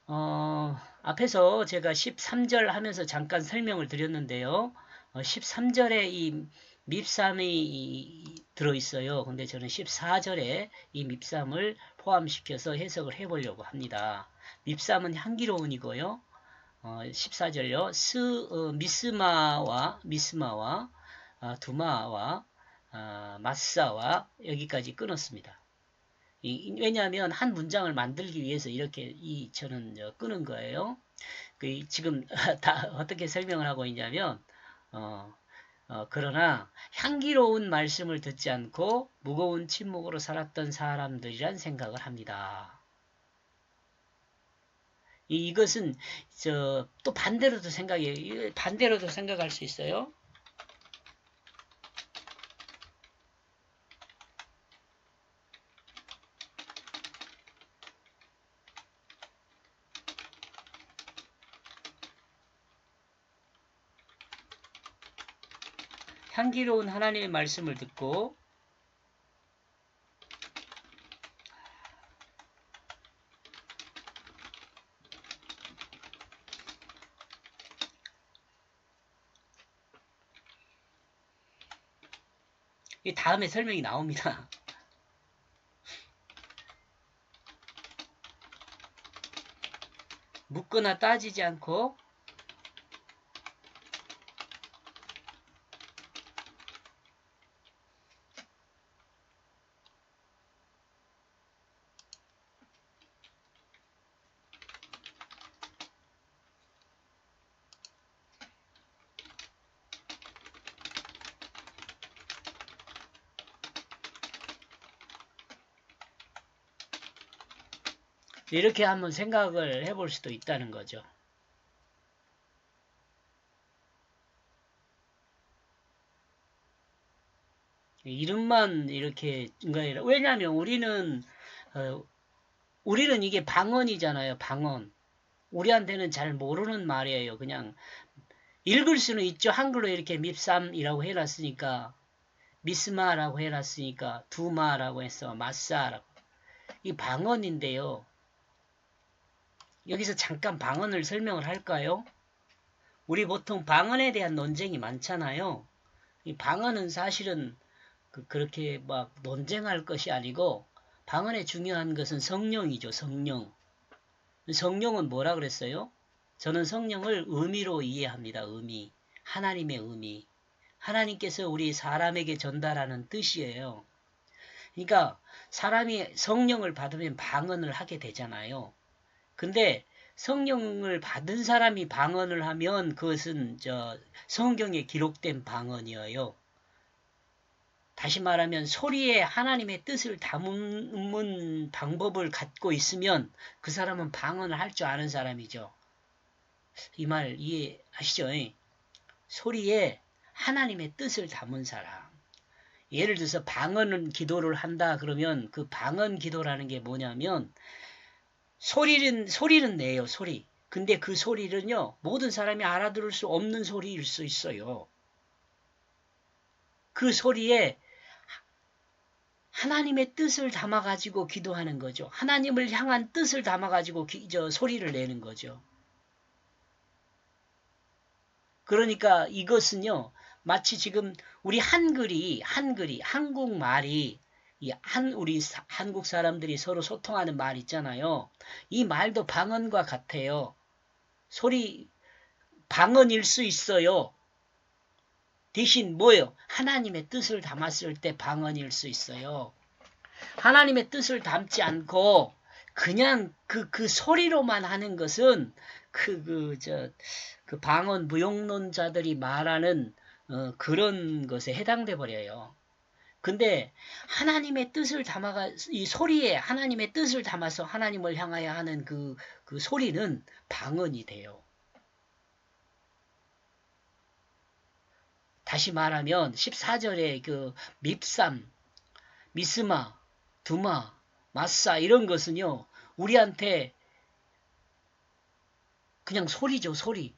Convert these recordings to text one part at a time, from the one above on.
앞에서 제가 13절 하면서 잠깐 설명을 드렸는데요. 13절에 이 밉삼이 들어있어요. 근데 저는 14절에 이 밉삼을 포함시켜서 해석을 해보려고 합니다. 밉삼은 향기로운이고요. 14절요. 미스마와 두마와 마사와 여기까지 끊었습니다. 왜냐하면 한 문장을 만들기 위해서 이렇게 저는 끄는 거예요. 지금 다 어떻게 설명을 하고 있냐면 그러나 향기로운 말씀을 듣지 않고 무거운 침묵으로 살았던 사람들이란 생각을 합니다. 이것은 또 반대로도 생각할 수 있어요. 향기로운 하나님의 말씀을 듣고 이 다음에 설명이 나옵니다. 묻거나 따지지 않고 이렇게 한번 생각을 해볼 수도 있다는 거죠. 이름만 이렇게 왜냐하면 우리는 이게 방언이잖아요. 방언. 우리한테는 잘 모르는 말이에요. 그냥 읽을 수는 있죠. 한글로 이렇게 밉삼이라고 해놨으니까 미스마라고 해놨으니까 두마라고 해서 마사라고. 이 방언인데요. 여기서 잠깐 방언을 설명을 할까요? 우리 보통 방언에 대한 논쟁이 많잖아요. 이 방언은 사실은 그렇게 막 논쟁할 것이 아니고 방언의 중요한 것은 성령이죠. 성령. 성령은 뭐라 그랬어요? 저는 성령을 의미로 이해합니다. 의미. 하나님의 의미. 하나님께서 우리 사람에게 전달하는 뜻이에요. 그러니까 사람이 성령을 받으면 방언을 하게 되잖아요. 근데 성령을 받은 사람이 방언을 하면 그것은 성경에 기록된 방언이에요. 다시 말하면 소리에 하나님의 뜻을 담은 방법을 갖고 있으면 그 사람은 방언을 할 줄 아는 사람이죠. 이 말 이해하시죠? 소리에 하나님의 뜻을 담은 사람. 예를 들어서 방언 기도를 한다 그러면 그 방언 기도라는 게 뭐냐면 소리는 내요. 소리. 근데 그 소리는요. 모든 사람이 알아들을 수 없는 소리일 수 있어요. 그 소리에 하나님의 뜻을 담아가지고 기도하는 거죠. 하나님을 향한 뜻을 담아가지고 소리를 내는 거죠. 그러니까 이것은요. 마치 지금 우리 한국말이 우리 한국 사람들이 서로 소통하는 말 있잖아요. 이 말도 방언과 같아요. 방언일 수 있어요. 대신 뭐예요? 하나님의 뜻을 담았을 때 방언일 수 있어요. 하나님의 뜻을 담지 않고 그냥 그 소리로만 하는 것은 그 방언 무용론자들이 말하는 그런 것에 해당돼 버려요. 근데 하나님의 뜻을 이 소리에 하나님의 뜻을 담아서 하나님을 향하여 하는 그 소리는 방언이 돼요. 다시 말하면 14절에 그 밉삼, 미스마, 두마, 마사 이런 것은요. 우리한테 그냥 소리죠. 소리.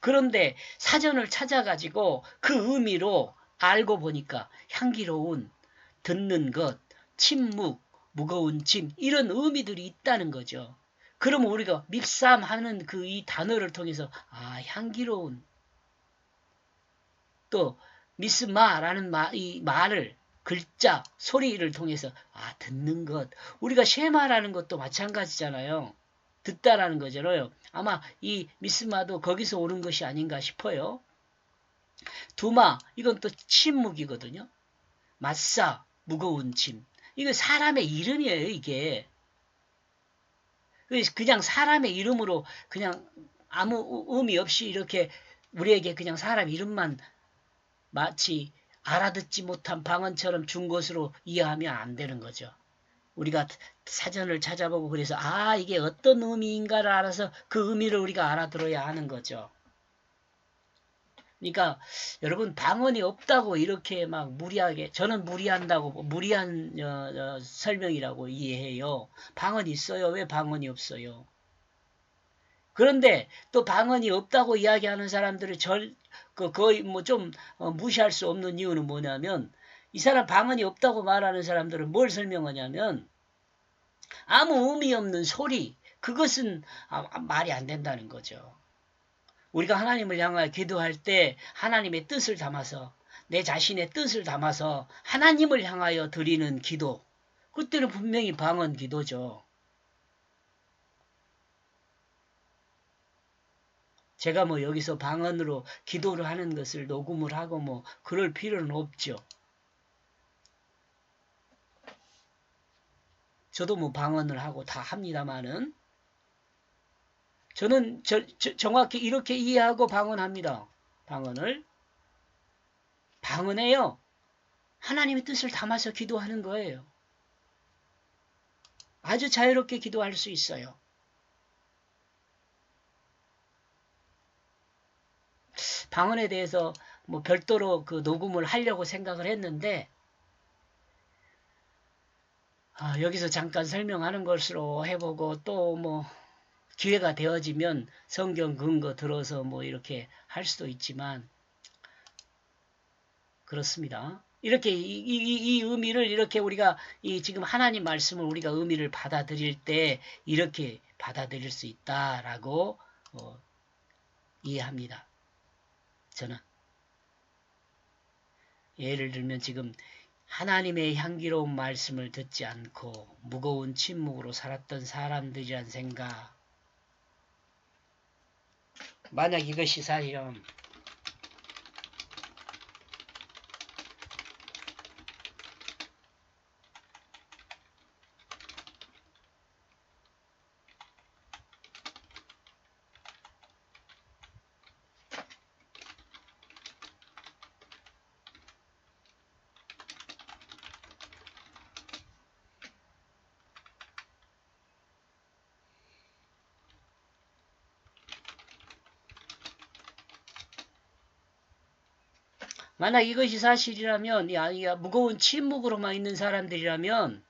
그런데 사전을 찾아가지고 그 의미로 알고 보니까 향기로운, 듣는 것, 침묵, 무거운 짐 이런 의미들이 있다는 거죠. 그러면 우리가 밉삼하는 그 이 단어를 통해서 향기로운 또 미스마라는 이 말을 글자 소리를 통해서 듣는 것 우리가 쉐마라는 것도 마찬가지잖아요. 듣다라는 거잖아요. 아마 이 미스마도 거기서 오는 것이 아닌가 싶어요. 두마 이건 또 침묵이거든요. 마싸 무거운 짐 이거 사람의 이름이에요. 이게 그냥 사람의 이름으로 그냥 아무 의미 없이 이렇게 우리에게 그냥 사람 이름만 마치 알아듣지 못한 방언처럼 준 것으로 이해하면 안 되는 거죠. 우리가 사전을 찾아보고 그래서 이게 어떤 의미인가를 알아서 그 의미를 우리가 알아들어야 하는 거죠. 그러니까 여러분 방언이 없다고 이렇게 막 무리하게 저는 무리한다고 무리한 설명이라고 이해해요. 방언이 있어요. 왜 방언이 없어요? 그런데 또 방언이 없다고 이야기하는 사람들을 거의 뭐 좀 무시할 수 없는 이유는 뭐냐면 이 사람 방언이 없다고 말하는 사람들은 뭘 설명하냐면 아무 의미 없는 소리 그것은 말이 안 된다는 거죠. 우리가 하나님을 향하여 기도할 때 하나님의 뜻을 담아서 내 자신의 뜻을 담아서 하나님을 향하여 드리는 기도 그때는 분명히 방언 기도죠. 제가 뭐 여기서 방언으로 기도를 하는 것을 녹음을 하고 뭐 그럴 필요는 없죠. 저도 뭐 방언을 하고 다 합니다만은 저는 정확히 이렇게 이해하고 방언합니다. 방언에요. 하나님의 뜻을 담아서 기도하는 거예요. 아주 자유롭게 기도할 수 있어요. 방언에 대해서 뭐 별도로 그 녹음을 하려고 생각을 했는데 여기서 잠깐 설명하는 것으로 해보고 또 뭐 기회가 되어지면 성경 근거 들어서 뭐 이렇게 할 수도 있지만 그렇습니다. 이렇게 이 의미를 이렇게 우리가 지금 하나님 말씀을 우리가 의미를 받아들일 때 이렇게 받아들일 수 있다라고 이해합니다. 저는 예를 들면 지금 하나님의 향기로운 말씀을 듣지 않고 무거운 침묵으로 살았던 사람들이란 생각 만약 이것이 사실은 만약 이것이 사실이라면 무거운 침묵으로만 있는 사람들이라면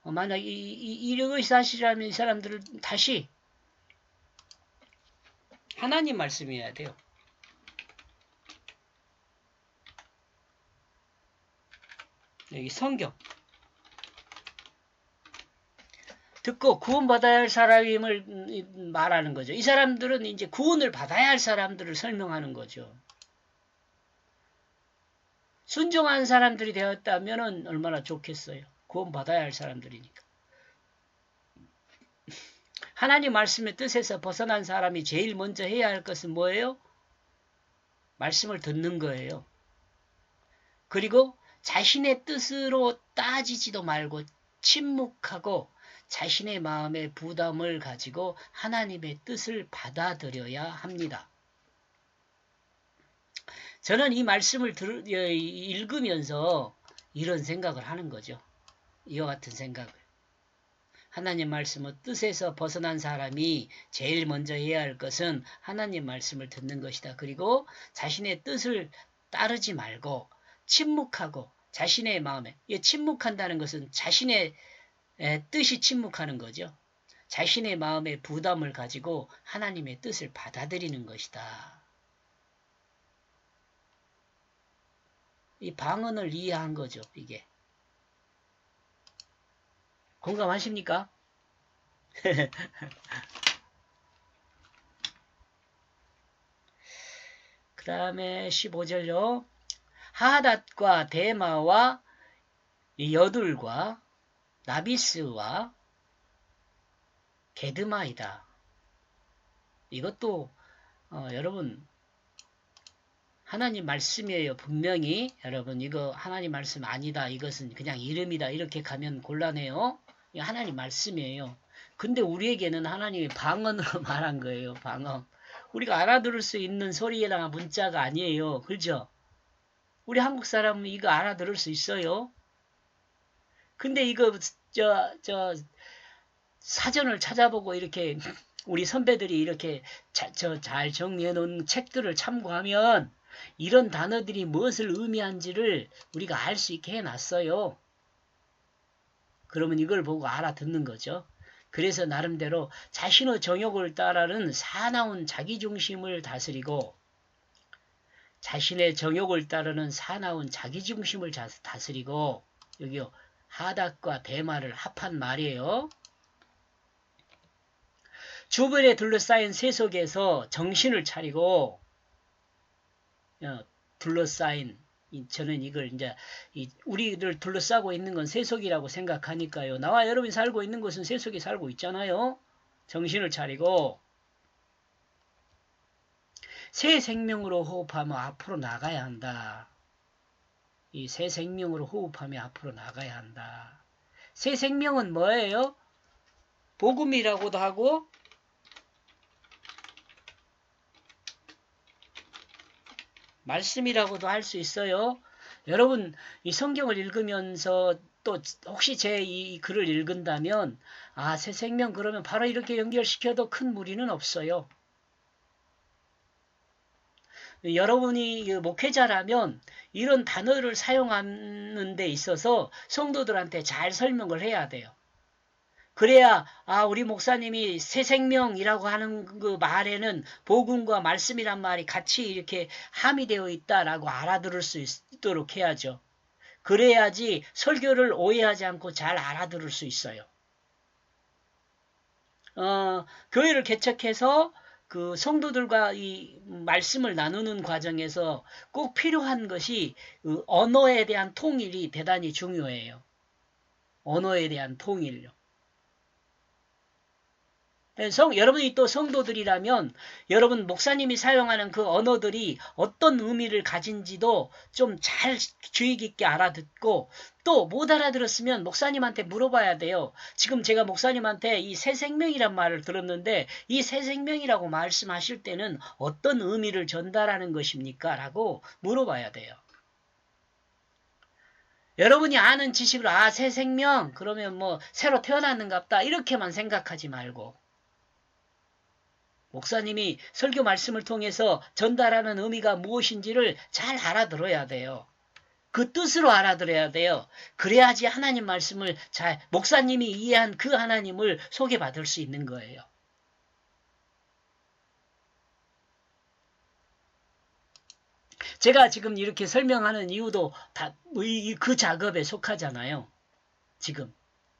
만약 이것이 사실이라면 이 사람들을 다시 하나님 말씀이어야 돼요. 여기 성경 듣고 구원받아야 할 사람임을 말하는 거죠. 이 사람들은 이제 구원을 받아야 할 사람들을 설명하는 거죠. 순종한 사람들이 되었다면 얼마나 좋겠어요. 구원받아야 할 사람들이니까. 하나님 말씀의 뜻에서 벗어난 사람이 제일 먼저 해야 할 것은 뭐예요? 말씀을 듣는 거예요. 그리고 자신의 뜻으로 따지지도 말고 침묵하고 자신의 마음의 부담을 가지고 하나님의 뜻을 받아들여야 합니다. 저는 이 말씀을 읽으면서 이런 생각을 하는 거죠. 이와 같은 생각을. 하나님 말씀의 뜻에서 벗어난 사람이 제일 먼저 해야 할 것은 하나님 말씀을 듣는 것이다. 그리고 자신의 뜻을 따르지 말고 침묵하고 자신의 마음에 침묵한다는 것은 자신의 뜻이 침묵하는 거죠. 자신의 마음의 부담을 가지고 하나님의 뜻을 받아들이는 것이다. 이 방언을 이해한 거죠. 이게. 공감하십니까? 그 다음에 15절요. 하닷과 대마와 여둘과 나비스와 게드마이다. 이것도 여러분 하나님 말씀이에요. 분명히 여러분 이거 하나님 말씀 아니다. 이것은 그냥 이름이다. 이렇게 가면 곤란해요. 이거 하나님 말씀이에요. 근데 우리에게는 하나님이 방언으로 말한 거예요. 방언. 우리가 알아들을 수 있는 소리나 문자가 아니에요. 그렇죠? 우리 한국 사람은 이거 알아들을 수 있어요. 근데 이거 저 사전을 찾아보고 이렇게 우리 선배들이 이렇게 잘 정리해 놓은 책들을 참고하면 이런 단어들이 무엇을 의미한지를 우리가 알 수 있게 해놨어요. 그러면 이걸 보고 알아듣는 거죠. 그래서 나름대로 자신의 정욕을 따르는 사나운 자기중심을 다스리고 자신의 정욕을 따르는 사나운 자기중심을 다스리고 여기요 하닷과 대마를 합한 말이에요. 주변에 둘러싸인 세속에서 정신을 차리고 둘러싸인 저는 이걸 이제 우리를 둘러싸고 있는 건 세속이라고 생각하니까요. 나와 여러분이 살고 있는 곳은 세속에 살고 있잖아요. 정신을 차리고 새 생명으로 호흡하며 앞으로 나가야 한다. 이 새 생명으로 호흡하며 앞으로 나가야 한다. 새 생명은 뭐예요? 복음이라고도 하고 말씀이라고도 할 수 있어요. 여러분 이 성경을 읽으면서 또 혹시 제 이 글을 읽은다면 새 생명 그러면 바로 이렇게 연결시켜도 큰 무리는 없어요. 여러분이 목회자라면 이런 단어를 사용하는 데 있어서 성도들한테 잘 설명을 해야 돼요. 그래야 우리 목사님이 새 생명이라고 하는 그 말에는 복음과 말씀이란 말이 같이 이렇게 함의되어 있다라고 알아들을 수 있도록 해야죠. 그래야지 설교를 오해하지 않고 잘 알아들을 수 있어요. 교회를 개척해서 그 성도들과 이 말씀을 나누는 과정에서 꼭 필요한 것이 그 언어에 대한 통일이 대단히 중요해요. 언어에 대한 통일요. 여러분이 또 성도들이라면 여러분 목사님이 사용하는 그 언어들이 어떤 의미를 가진지도 좀 잘 주의 깊게 알아듣고 또 못 알아들었으면 목사님한테 물어봐야 돼요. 지금 제가 목사님한테 이 새 생명이란 말을 들었는데 이 새 생명이라고 말씀하실 때는 어떤 의미를 전달하는 것입니까? 라고 물어봐야 돼요. 여러분이 아는 지식으로 새 생명 그러면 뭐 새로 태어났는갑다 이렇게만 생각하지 말고 목사님이 설교 말씀을 통해서 전달하는 의미가 무엇인지를 잘 알아들어야 돼요. 그 뜻으로 알아들어야 돼요. 그래야지 하나님 말씀을 목사님이 이해한 그 하나님을 소개받을 수 있는 거예요. 제가 지금 이렇게 설명하는 이유도 다 그 작업에 속하잖아요. 지금.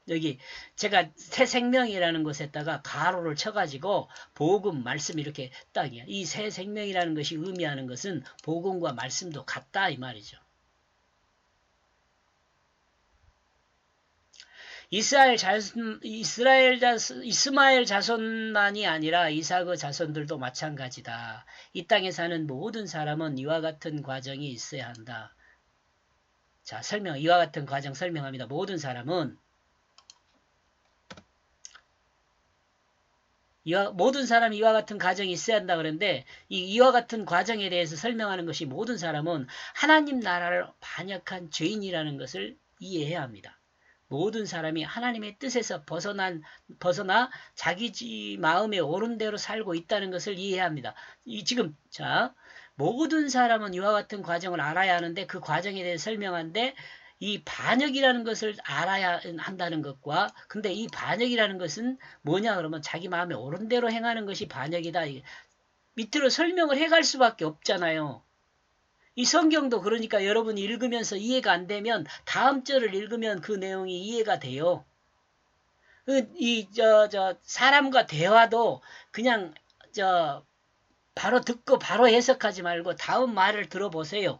여기 제가 새 생명이라는 것에다가 가로를 쳐가지고 복음, 말씀 이렇게 딱이야. 이 새 생명이라는 것이 의미하는 것은 복음과 말씀도 같다 이 말이죠. 이스마엘 자손만이 아니라 이삭의 자손들도 마찬가지다. 이 땅에 사는 모든 사람은 이와 같은 과정이 있어야 한다. 자, 이와 같은 과정 설명합니다. 모든 사람은 모든 사람이 이와 같은 과정이 있어야 한다 그러는데 이와 같은 과정에 대해서 설명하는 것이 모든 사람은 하나님 나라를 반역한 죄인이라는 것을 이해해야 합니다. 모든 사람이 하나님의 뜻에서 벗어나 자기 마음에 옳은 대로 살고 있다는 것을 이해해야 합니다. 모든 사람은 이와 같은 과정을 알아야 하는데 그 과정에 대해 설명하는데 이 반역이라는 것을 알아야 한다는 것과 근데 이 반역이라는 것은 뭐냐 그러면 자기 마음에 옳은 대로 행하는 것이 반역이다. 밑으로 설명을 해갈 수밖에 없잖아요. 이 성경도 그러니까 여러분이 읽으면서 이해가 안 되면 다음 절을 읽으면 그 내용이 이해가 돼요. 사람과 대화도 그냥, 바로 듣고 바로 해석하지 말고 다음 말을 들어보세요.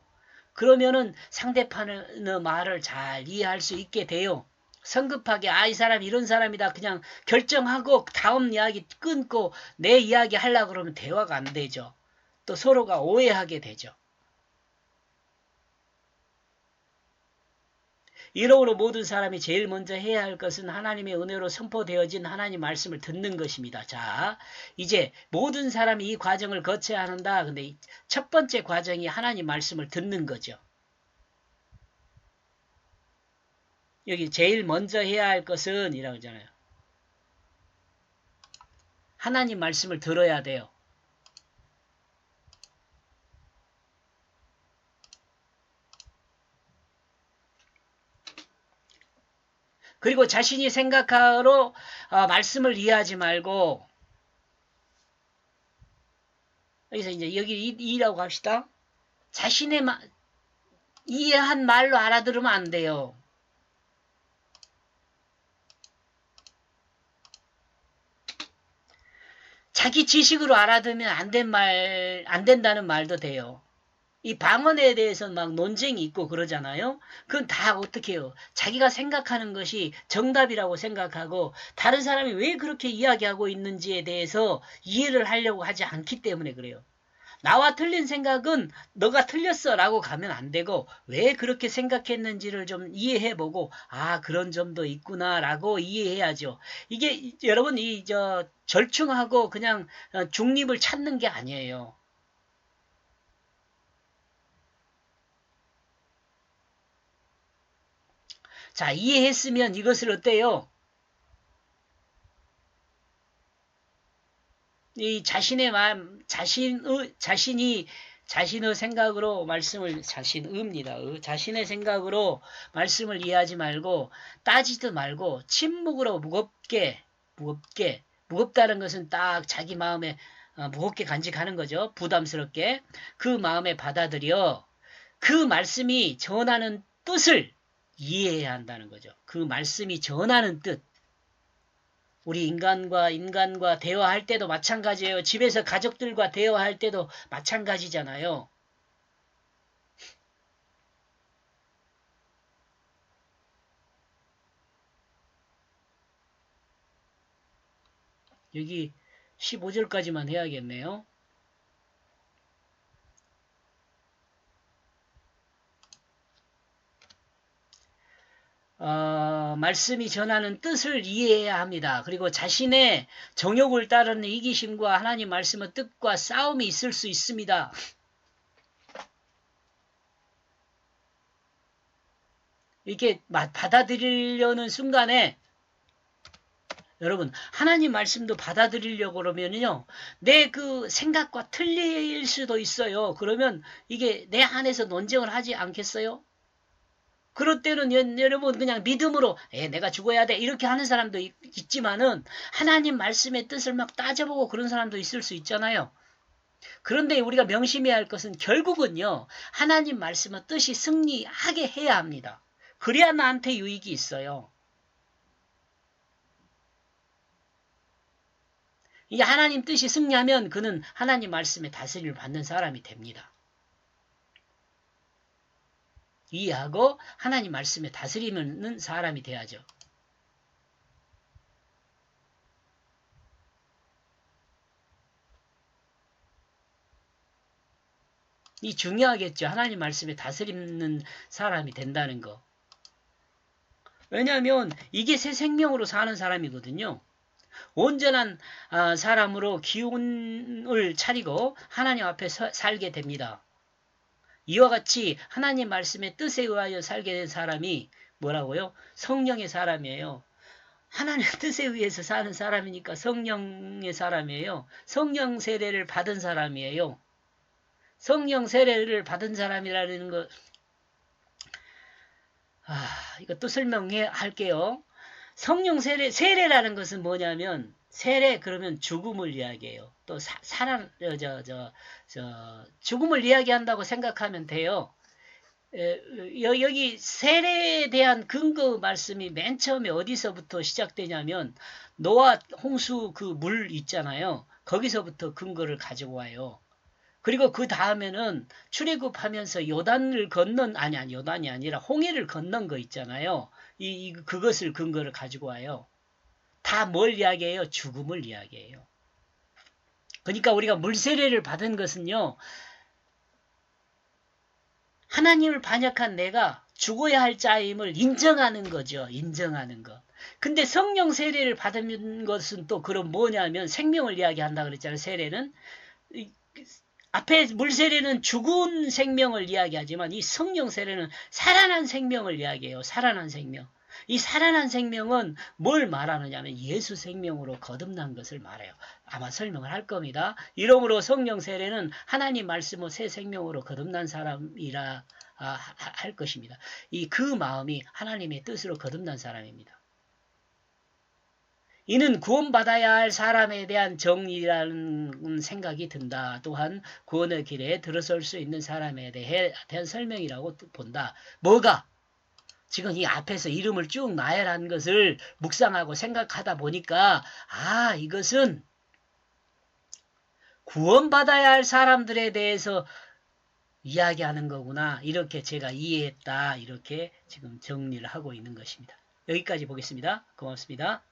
그러면은 상대편의 말을 잘 이해할 수 있게 돼요. 성급하게 이 사람 이런 사람이다 그냥 결정하고 다음 이야기 끊고 내 이야기 하려고 그러면 대화가 안 되죠. 또 서로가 오해하게 되죠. 이러므로 모든 사람이 제일 먼저 해야 할 것은 하나님의 은혜로 선포되어진 하나님 말씀을 듣는 것입니다. 자, 이제 모든 사람이 이 과정을 거쳐야 한다. 근데 첫 번째 과정이 하나님 말씀을 듣는 거죠. 여기 제일 먼저 해야 할 것은 이라고 하잖아요. 하나님 말씀을 들어야 돼요. 그리고 자신이 생각하러 말씀을 이해하지 말고 여기서 이제 여기 이라고 합시다. 자신의 이해한 말로 알아들으면 안 돼요. 자기 지식으로 알아들으면 안 된다는 말도 돼요. 이 방언에 대해서 막 논쟁이 있고 그러잖아요. 그건 다 어떻게 해요? 자기가 생각하는 것이 정답이라고 생각하고 다른 사람이 왜 그렇게 이야기하고 있는지에 대해서 이해를 하려고 하지 않기 때문에 그래요. 나와 틀린 생각은 너가 틀렸어 라고 가면 안 되고 왜 그렇게 생각했는지를 좀 이해해보고 그런 점도 있구나 라고 이해해야죠. 이게 여러분 절충하고 그냥 중립을 찾는 게 아니에요. 자, 이해했으면 이것을 어때요? 이 자신의 마음, 자신의 생각으로 말씀을, 자신의 생각으로 말씀을 이해하지 말고, 따지도 말고, 침묵으로 무겁다는 것은 딱 자기 마음에 무겁게 간직하는 거죠. 부담스럽게. 그 마음에 받아들여, 그 말씀이 전하는 뜻을 이해해야 한다는 거죠. 그 말씀이 전하는 뜻. 우리 인간과 대화할 때도 마찬가지예요. 집에서 가족들과 대화할 때도 마찬가지잖아요. 여기 15절까지만 해야겠네요. 말씀이 전하는 뜻을 이해해야 합니다. 그리고 자신의 정욕을 따르는 이기심과 하나님 말씀의 뜻과 싸움이 있을 수 있습니다. 이렇게 받아들이려는 순간에 여러분 하나님 말씀도 받아들이려고 그러면요 내 그 생각과 틀릴 수도 있어요. 그러면 이게 내 안에서 논쟁을 하지 않겠어요? 그럴 때는 여러분 그냥 믿음으로 내가 죽어야 돼 이렇게 하는 사람도 있지만은 하나님 말씀의 뜻을 막 따져보고 그런 사람도 있을 수 있잖아요. 그런데 우리가 명심해야 할 것은 결국은요 하나님 말씀의 뜻이 승리하게 해야 합니다. 그래야 나한테 유익이 있어요. 이게 하나님 뜻이 승리하면 그는 하나님 말씀의 다스림을 받는 사람이 됩니다. 이해하고 하나님 말씀에 다스리는 사람이 돼야죠. 이 중요하겠죠. 하나님 말씀에 다스리는 사람이 된다는 거. 왜냐하면 이게 새 생명으로 사는 사람이거든요. 온전한 사람으로 기운을 차리고 하나님 앞에 살게 됩니다. 이와 같이 하나님 말씀의 뜻에 의하여 살게 된 사람이 뭐라고요? 성령의 사람이에요. 하나님의 뜻에 의해서 사는 사람이니까 성령의 사람이에요. 성령 세례를 받은 사람이에요. 성령 세례를 받은 사람이라는 거, 이것도 설명해 할게요. 성령 세례라는 것은 뭐냐면, 세례 그러면 죽음을 이야기해요. 또 죽음을 이야기한다고 생각하면 돼요. 여기 세례에 대한 근거 말씀이 맨 처음에 어디서부터 시작되냐면 노아 홍수 그 물 있잖아요. 거기서부터 근거를 가지고 와요. 그리고 그 다음에는 출애굽하면서 요단을 건넌 아니 요단이 아니라 홍해를 건넌 거 있잖아요. 그것을 근거를 가지고 와요. 다 뭘 이야기해요? 죽음을 이야기해요. 그러니까 우리가 물세례를 받은 것은요. 하나님을 반역한 내가 죽어야 할 자임을 인정하는 거죠. 인정하는 것. 근데 성령 세례를 받은 것은 또 그럼 뭐냐면 생명을 이야기한다 그랬잖아요. 세례는. 앞에 물세례는 죽은 생명을 이야기하지만 이 성령 세례는 살아난 생명을 이야기해요. 살아난 생명. 이 살아난 생명은 뭘 말하느냐면 예수 생명으로 거듭난 것을 말해요. 아마 설명을 할 겁니다. 이러므로 성령 세례는 하나님 말씀으로 새 생명으로 거듭난 사람이라 할 것입니다. 그 마음이 하나님의 뜻으로 거듭난 사람입니다. 이는 구원받아야 할 사람에 대한 정의라는 생각이 든다. 또한 구원의 길에 들어설 수 있는 사람에 대한 설명이라고 본다. 뭐가? 지금 이 앞에서 이름을 쭉 나열한 것을 묵상하고 생각하다 보니까 이것은 구원받아야 할 사람들에 대해서 이야기하는 거구나. 이렇게 제가 이해했다. 이렇게 지금 정리를 하고 있는 것입니다. 여기까지 보겠습니다. 고맙습니다.